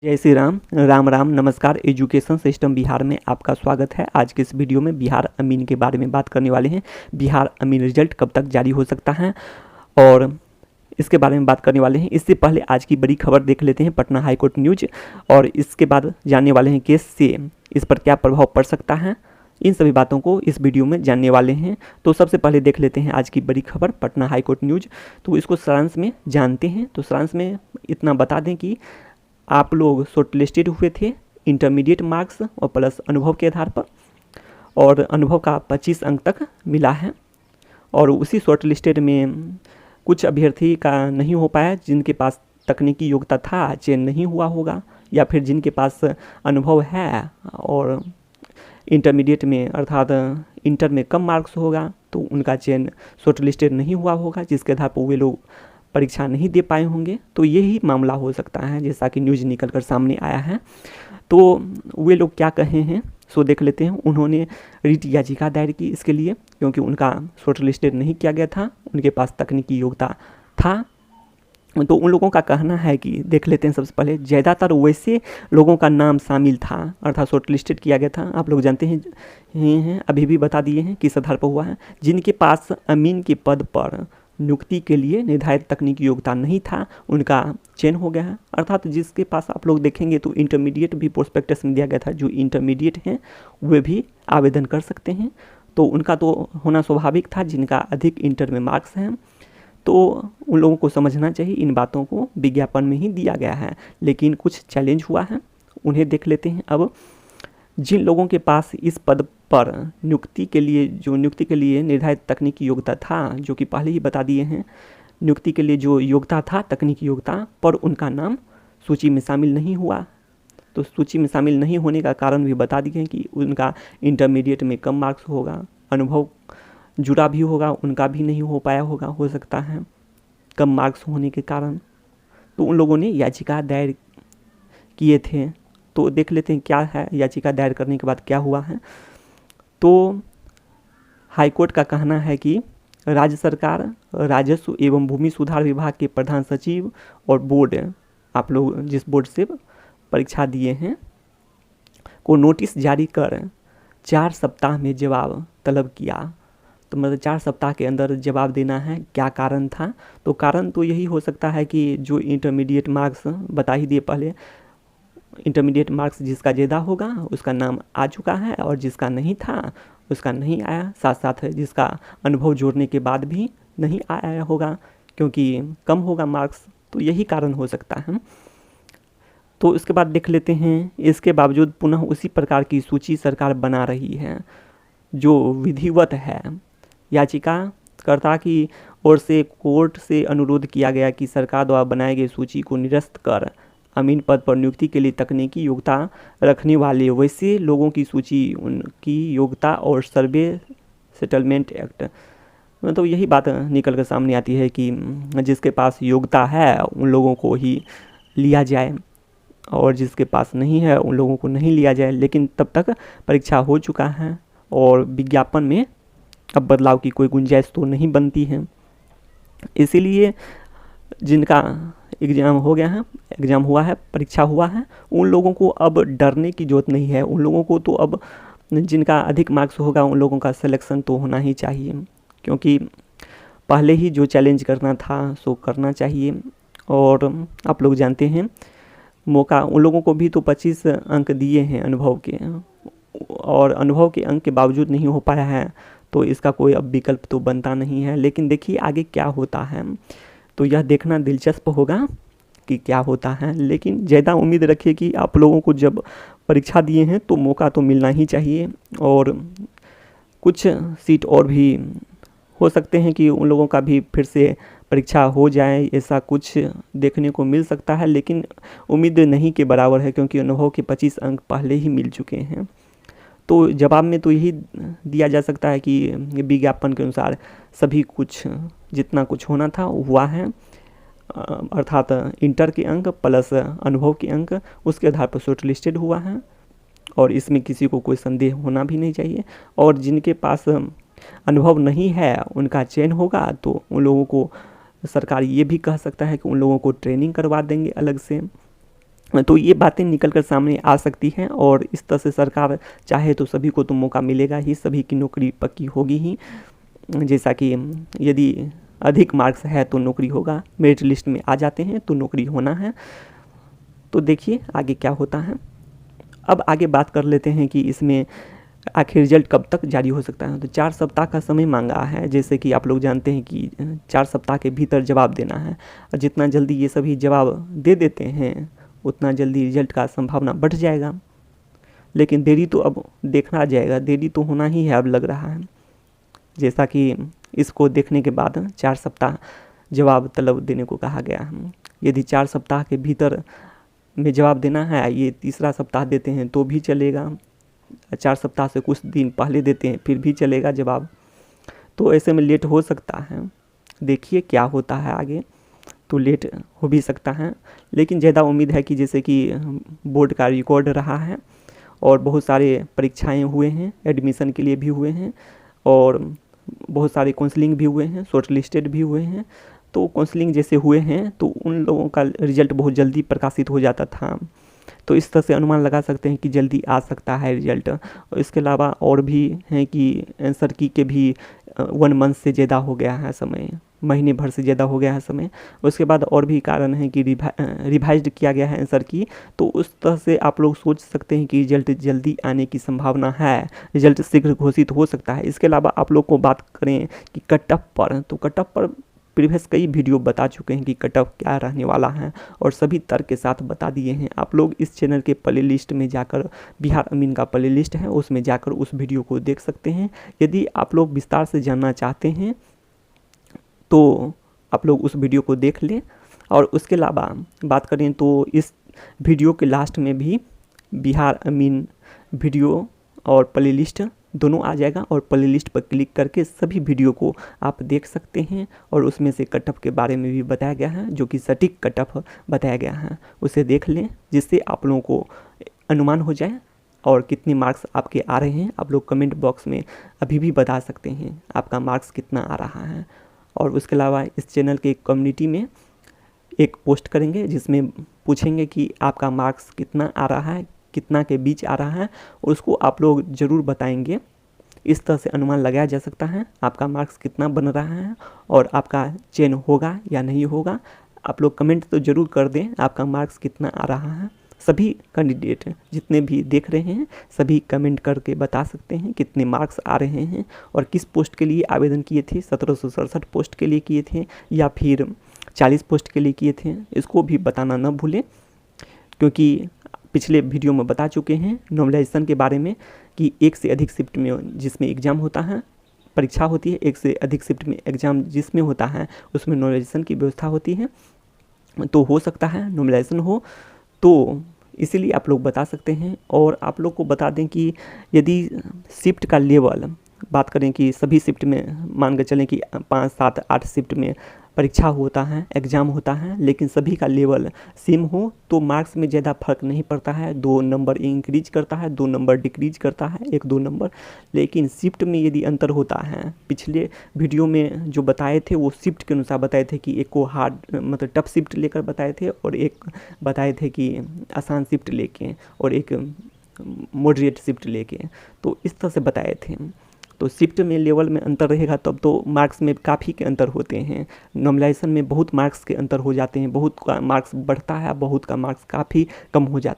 जय श्री राम। राम राम। नमस्कार। Education system Bihar में आपका स्वागत है। आज के इस वीडियो में बिहार अमीन के बारे में बात करने वाले हैं। बिहार अमीन रिजल्ट कब तक जारी हो सकता है और इसके बारे में बात करने वाले हैं। इससे पहले आज की बड़ी खबर देख लेते हैं, पटना हाईकोर्ट न्यूज, और इसके बाद जानने वाले हैं केस से इस पर क्या प्रभाव पड़ सकता है। इन सभी बातों को इस वीडियो में जानने वाले हैं। तो सबसे पहले देख लेते हैं आज की बड़ी खबर, पटना हाईकोर्ट न्यूज। तो इसको सारांश में जानते हैं। तो सारांश में इतना बता दें कि आप लोग शॉर्ट लिस्टेड हुए थे इंटरमीडिएट मार्क्स और प्लस अनुभव के आधार पर, और अनुभव का 25 अंक तक मिला है। और उसी शॉर्ट लिस्टेड में कुछ अभ्यर्थी का नहीं हो पाया जिनके पास तकनीकी योग्यता था, चयन नहीं हुआ होगा, या फिर जिनके पास अनुभव है और इंटरमीडिएट में अर्थात इंटर में कम मार्क्स होगा तो उनका चयन शॉर्ट लिस्टेड नहीं हुआ होगा, जिसके आधार पर वे लोग परीक्षा नहीं दे पाए होंगे। तो यही मामला हो सकता है, जैसा कि न्यूज़ निकल कर सामने आया है। तो वे लोग क्या कहे हैं सो देख लेते हैं। उन्होंने रिट याचिका दायर की इसके लिए, क्योंकि उनका शॉर्ट लिस्टेड नहीं किया गया था, उनके पास तकनीकी योग्यता था। तो उन लोगों का कहना है कि देख लेते हैं सबसे पहले, ज़्यादातर वैसे लोगों का नाम शामिल था अर्थात शॉर्ट लिस्टेड किया गया था। आप लोग जानते हैं अभी भी बता दिए हैं किस आधार पर हुआ है। जिनके पास अमीन के पद पर नियुक्ति के लिए निर्धारित तकनीकी योग्यता नहीं था, उनका चयन हो गया है। अर्थात जिसके पास आप लोग देखेंगे तो इंटरमीडिएट भी प्रोस्पेक्टस में दिया गया था, जो इंटरमीडिएट हैं वे भी आवेदन कर सकते हैं। तो उनका तो होना स्वाभाविक था, जिनका अधिक इंटर में मार्क्स हैं। तो उन लोगों को समझना चाहिए, इन बातों को विज्ञापन में ही दिया गया है, लेकिन कुछ चैलेंज हुआ है, उन्हें देख लेते हैं। अब जिन लोगों के पास इस पद पर नियुक्ति के लिए निर्धारित तकनीकी योग्यता था, जो कि पहले ही बता दिए हैं, नियुक्ति के लिए जो योग्यता था तकनीकी योग्यता पर, उनका नाम सूची में शामिल नहीं हुआ। तो सूची में शामिल नहीं होने का कारण भी बता दिए हैं कि उनका इंटरमीडिएट में कम मार्क्स होगा, अनुभव जुड़ा भी होगा, उनका भी नहीं हो पाया होगा, हो सकता है कम मार्क्स होने के कारण। तो उन लोगों ने याचिका दायर किए थे। तो देख लेते हैं क्या है याचिका दायर करने के बाद क्या हुआ है। तो हाईकोर्ट का कहना है कि राज्य सरकार, राजस्व एवं भूमि सुधार विभाग के प्रधान सचिव और बोर्ड, आप लोग जिस बोर्ड से परीक्षा दिए हैं, को नोटिस जारी कर 4 सप्ताह में जवाब तलब किया। तो मतलब 4 सप्ताह के अंदर जवाब देना है। क्या कारण था? तो कारण तो यही हो सकता है कि जो इंटरमीडिएट मार्क्स बता ही दिए पहले, इंटरमीडिएट मार्क्स जिसका ज़्यादा होगा उसका नाम आ चुका है, और जिसका नहीं था उसका नहीं आया। साथ साथ जिसका अनुभव जोड़ने के बाद भी नहीं आया होगा, क्योंकि कम होगा मार्क्स। तो यही कारण हो सकता है। तो इसके बाद देख लेते हैं, इसके बावजूद पुनः उसी प्रकार की सूची सरकार बना रही है जो विधिवत है। याचिकाकर्ता की ओर से कोर्ट से अनुरोध किया गया कि सरकार द्वारा बनाए गए सूची को निरस्त कर अमीन पद पर नियुक्ति के लिए तकनीकी योग्यता रखने वाले वैसे लोगों की सूची, उनकी योग्यता और सर्वे सेटलमेंट एक्ट, मतलब यही बात निकल कर सामने आती है कि जिसके पास योग्यता है उन लोगों को ही लिया जाए, और जिसके पास नहीं है उन लोगों को नहीं लिया जाए। लेकिन तब तक परीक्षा हो चुका है और विज्ञापन में अब बदलाव की कोई गुंजाइश तो नहीं बनती है। इसीलिए जिनका एग्ज़ाम हो गया है, एग्ज़ाम हुआ है, परीक्षा हुआ है, उन लोगों को अब डरने की ज़रूरत नहीं है। उन लोगों को तो अब जिनका अधिक मार्क्स होगा उन लोगों का सिलेक्शन तो होना ही चाहिए, क्योंकि पहले ही जो चैलेंज करना था सो करना चाहिए। और आप लोग जानते हैं मौका उन लोगों को भी तो 25 अंक दिए हैं अनुभव के, और अनुभव के अंक के बावजूद नहीं हो पाया है, तो इसका कोई अब विकल्प तो बनता नहीं है। लेकिन देखिए आगे क्या होता है, तो यह देखना दिलचस्प होगा कि क्या होता है। लेकिन ज़्यादा उम्मीद रखिए कि आप लोगों को जब परीक्षा दिए हैं तो मौका तो मिलना ही चाहिए, और कुछ सीट और भी हो सकते हैं कि उन लोगों का भी फिर से परीक्षा हो जाए, ऐसा कुछ देखने को मिल सकता है। लेकिन उम्मीद नहीं के बराबर है, क्योंकि अनुभव के 25 अंक पहले ही मिल चुके हैं। तो जवाब में तो यही दिया जा सकता है कि विज्ञापन के अनुसार सभी कुछ जितना कुछ होना था हुआ है, अर्थात इंटर के अंक प्लस अनुभव के अंक उसके आधार पर शॉर्ट लिस्टेड हुआ है, और इसमें किसी को कोई संदेह होना भी नहीं चाहिए। और जिनके पास अनुभव नहीं है उनका चयन होगा, तो उन लोगों को सरकार ये भी कह सकता है कि उन लोगों को ट्रेनिंग करवा देंगे अलग से। तो ये बातें निकल कर सामने आ सकती हैं और इस तरह से सरकार चाहे तो सभी को तो मौका मिलेगा ही, सभी की नौकरी पक्की होगी ही। जैसा कि यदि अधिक मार्क्स है तो नौकरी होगा, मेरिट लिस्ट में आ जाते हैं तो नौकरी होना है। तो देखिए आगे क्या होता है। अब आगे बात कर लेते हैं कि इसमें आखिर रिजल्ट कब तक जारी हो सकता है। तो 4 सप्ताह का समय मांगा है, जैसे कि आप लोग जानते हैं कि 4 सप्ताह के भीतर जवाब देना है। और जितना जल्दी ये सभी जवाब दे देते हैं उतना जल्दी रिजल्ट का संभावना बढ़ जाएगा। लेकिन देरी तो अब देखना जाएगा, देरी तो होना ही है अब लग रहा है। जैसा कि इसको देखने के बाद 4 सप्ताह जवाब तलब देने को कहा गया है। यदि 4 सप्ताह के भीतर में जवाब देना है, ये तीसरा सप्ताह देते हैं तो भी चलेगा, 4 सप्ताह से कुछ दिन पहले देते हैं फिर भी चलेगा जवाब। तो ऐसे में लेट हो सकता है, देखिए क्या होता है आगे। तो लेट हो भी सकता है, लेकिन ज़्यादा उम्मीद है कि जैसे कि बोर्ड का रिकॉर्ड रहा है और बहुत सारे परीक्षाएं हुए हैं, एडमिशन के लिए भी हुए हैं और बहुत सारे काउंसलिंग भी हुए हैं, शॉर्ट लिस्टेड भी हुए हैं। तो काउंसलिंग जैसे हुए हैं तो उन लोगों का रिजल्ट बहुत जल्दी प्रकाशित हो जाता था। तो इस तरह से अनुमान लगा सकते हैं कि जल्दी आ सकता है रिजल्ट। और इसके अलावा और भी हैं कि आंसर की के भी 1 मंथ से ज़्यादा हो गया है समय, महीने भर से ज़्यादा हो गया है समय। उसके बाद और भी कारण है कि रिवाइज्ड किया गया है आंसर की। तो उस तरह से आप लोग सोच सकते हैं कि रिजल्ट जल्दी आने की संभावना है, रिजल्ट शीघ्र घोषित हो सकता है। इसके अलावा आप लोग को बात करें कि कट ऑफ पर, तो कट ऑफ पर प्रीवियस कई वीडियो बता चुके हैं कि कट ऑफ क्या रहने वाला है और सभी तर्क के साथ बता दिए हैं। आप लोग इस चैनल के प्ले लिस्ट में जाकर, बिहार अमीन का प्ले लिस्ट है उसमें जाकर उस वीडियो को देख सकते हैं। यदि आप लोग विस्तार से जानना चाहते हैं तो आप लोग उस वीडियो को देख लें। और उसके अलावा बात करें तो इस वीडियो के लास्ट में भी बिहार अमीन वीडियो और प्ले लिस्ट दोनों आ जाएगा और प्ले लिस्ट पर क्लिक करके सभी वीडियो को आप देख सकते हैं। और उसमें से कट ऑफ के बारे में भी बताया गया है, जो कि सटीक कट ऑफ बताया गया है, उसे देख लें जिससे आप लोगों को अनुमान हो जाए। और कितने मार्क्स आपके आ रहे हैं आप लोग कमेंट बॉक्स में अभी भी बता सकते हैं आपका मार्क्स कितना आ रहा है। और उसके अलावा इस चैनल के कम्युनिटी में एक पोस्ट करेंगे जिसमें पूछेंगे कि आपका मार्क्स कितना आ रहा है, कितना के बीच आ रहा है, और उसको आप लोग ज़रूर बताएंगे। इस तरह से अनुमान लगाया जा सकता है आपका मार्क्स कितना बन रहा है और आपका चयन होगा या नहीं होगा। आप लोग कमेंट तो ज़रूर कर दें आपका मार्क्स कितना आ रहा है। सभी कैंडिडेट जितने भी देख रहे हैं सभी कमेंट करके बता सकते हैं कितने मार्क्स आ रहे हैं और किस पोस्ट के लिए आवेदन किए थे। 1767 पोस्ट के लिए किए थे या फिर 40 पोस्ट के लिए किए थे, इसको भी बताना न भूलें, क्योंकि पिछले वीडियो में बता चुके हैं नॉर्मलाइजेशन के बारे में कि एक से अधिक शिफ्ट में जिसमें एग्ज़ाम होता है, परीक्षा होती है, एक से अधिक शिफ्ट में एग्ज़ाम जिसमें होता है उसमें नॉर्मलाइजेशन की व्यवस्था होती है। तो हो सकता है नॉर्मलाइजेशन हो, तो इसीलिए आप लोग बता सकते हैं। और आप लोग को बता दें कि यदि शिफ्ट का लेवल बात करें कि सभी शिफ्ट में मान के चलें कि 5, 7, 8 शिफ्ट में परीक्षा होता है, एग्ज़ाम होता है, लेकिन सभी का लेवल सेम हो तो मार्क्स में ज़्यादा फर्क नहीं पड़ता है। 2 नंबर इंक्रीज करता है, 2 नंबर डिक्रीज करता है, 1-2 नंबर। लेकिन शिफ्ट में यदि अंतर होता है, पिछले वीडियो में जो बताए थे वो शिफ्ट के अनुसार बताए थे कि एक को हार्ड मतलब टफ शिफ्ट लेकर बताए थे और एक बताए थे कि आसान शिफ्ट लेके और एक मॉडरेट शिफ्ट लेके, तो इस तरह से बताए थे। तो शिफ्ट में लेवल में अंतर रहेगा तब तो मार्क्स में काफ़ी के अंतर होते हैं। नॉर्मलाइजेशन में बहुत मार्क्स के अंतर हो जाते हैं, बहुत का मार्क्स बढ़ता है, बहुत का मार्क्स काफ़ी कम हो जाता है।